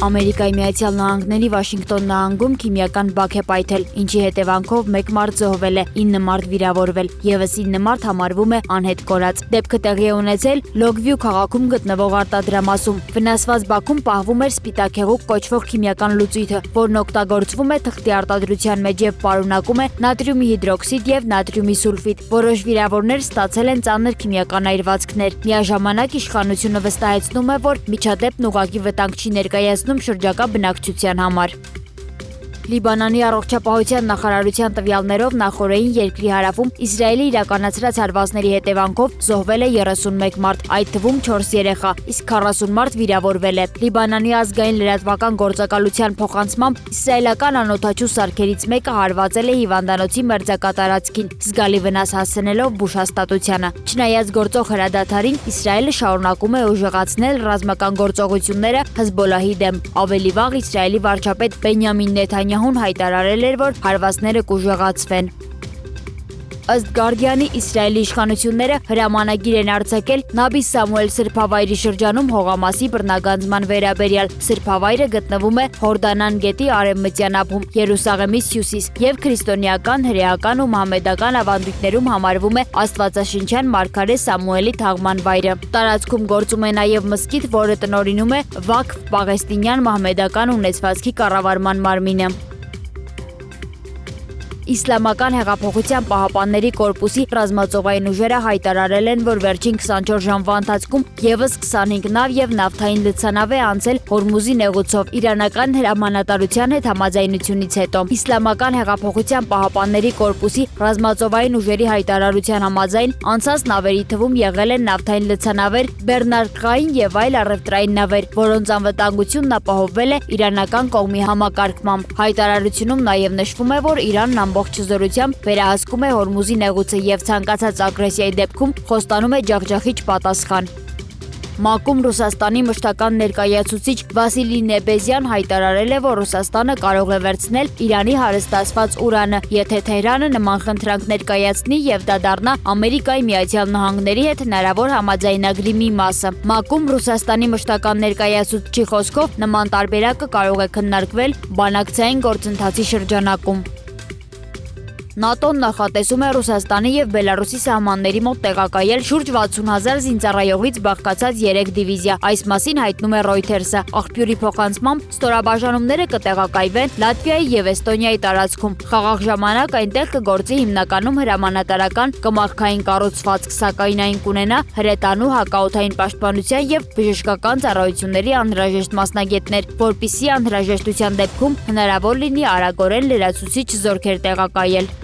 Ամերիկայի Միացյալ Նահանգների Վաշինգտոն նահանգում քիմիական բակ է պայթել, ինչի հետևանքով 1 մարդ զոհվել է, 9 մարդ վիրավորվել, ևս 9 մարդ համարվում է անհետ կորած։ Դեպքը տեղի է ունեցել Լոգվյու քաղաքում գտնվող արտադրամասում։ Վնասված բաքում պահվում էր սպիտակեղուկ կոչվող քիմիական լուծույթը, որն օգտագործվում է թղթի արտադրության մեջ եւ պարունակում է նատրիումի հիդրոքսիդ եւ նատրիումի սուլֆիդ։ Որոշ վիրավորներ ստացել են ծանր քիմիական այրվածքներ։ Միաժամանակ իշխանությունը վստահեցնում է, որ միջադեպն ուղղակի վտանգ չի ներկայացնում շրջակա բնակչության համար։ Լիբանանի առողջապահության նախարարության տվյալներով նախօրեին երկրի հարավում Իսրայելի իրականացրած հարվածների հետևանքով զոհվել է 31 մարդ, այդ թվում 4 երեխա, իսկ 40 մարդ վիրավորվել է։ Լիբանանի ազգային լրատվական գործակալության փոխանցմամբ իսրայելական անօդաչու սարքերից մեկը հարվածել է հիվանդանոցի մերձակատարածքին, զգալի վնաս հասցնելով բուժհաստատությանը։ Չնայած գործող հրադադարին, Իսրայելը շարունակում է ուժեղացնել ռազմական գործողությունները Հեզբոլլահի դեմ։ Ավելի վաղ Իսրայելի վարչապետ Բենյամին Նեթանյահուն հայտարարել էր, որ հարվածները կուժեղացվեն։ Ըստ Գարդիանի, Իսրայելի իշխանությունները հրամանագիր են արձակել Նաբի Սամուել սրբավայրի շրջանում հողամասի բռնագանձման վերաբերյալ։ Սրբավայրը գտնվում է Հորդանան գետի արևմտյան ափում, Երուսաղեմից հյուսիս եւ քրիստոնեական, հրեական ու մահմեդական ավանդույթներում համարվում է աստվածաշնչյան մարգարե Սամուելի թաղման վայրը։ Տարածքում գործում է նաեւ մզկիթ, որը տնօրինում է Վաքֆ պաղեստինյան մահմեդական ունեցվածքի կառավարման մարմինը։ Իսլամական հեղափոխության պահապանների կորպուսի ռազմածովային ուժերը հայտարարել են, որ վերջին 24 ժամվա ընթացքում եւս 25 նավ եւ նավթային լցանավ է անցել Հորմուզի նեղուցով իրանական հրամանատարության հետ համաձայնությունից հետո։ Իսլամական հեղափոխության պահապանների կորպուսի ռազմածովային ուժերի հայտարարության համաձայն անցած նավերի թվում եղել են նավթային լցանավեր, բեռնարկղային եւ այլ առևտրային նավեր, որոնց անվտանգությունն ապահովվել է իրանական կողմի համակարգմամբ։ Հայտարարությունում նաեւ նշվում է, որ Իրանն ամբողջ զորությամբ վերահսկում է Հորմուզի նեղուցը եւ ցանկացած ագրեսիայի դեպքում խոստանում է ջախջախիչ պատասխան։ ՄԱԿ-ում Ռուսաստանի մշտական ներկայացուցիչ Վասիլի Նեբեզյան հայտարարել է, որ Ռուսաստանը կարող է վերցնել Իրանի հարստացված ուրանը, եթե Թեհրանը նման խնդրանք ներկայացնի եւ դա դառնա Ամերիկայի Միացյալ Նահանգների հետ հնարավոր համաձայնագրի մի մասը։ ՄԱԿ-ում Ռուսաստանի մշտական ներկայացուցչի խոսքով նման տարբերակը կարող է քննարկվել բանակցային գործընթացի շրջանակում։ ՆԱՏՕ-ն նախատեսում է Ռուսաստանի եւ Բելարուսի սահմանների մոտ տեղակայել շուրջ 60,000 զինծառայողից բաղկացած 3 դիվիզիա։ Այս մասին հայտնում է Reuters-ը։ Աղբյուրի փոխանցմամբ ստորաբաժանումները կտեղակայվեն Լատվիայի եւ Էստոնիայի տարածքում։ Խաղաղ ժամանակ այնտեղ կգործի հիմնականում հրամանատարական կմախքային կառուցվածք, սակայն այն կունենա հրետանու, հակաօդային պաշտպանության եւ բժշկական ծառայությունների անհրաժեշտ մասնագետներ, որպիսի անհրաժեշտության դեպքում հնարավոր լինի արագորեն լրացուցիչ զորքեր տեղակայել։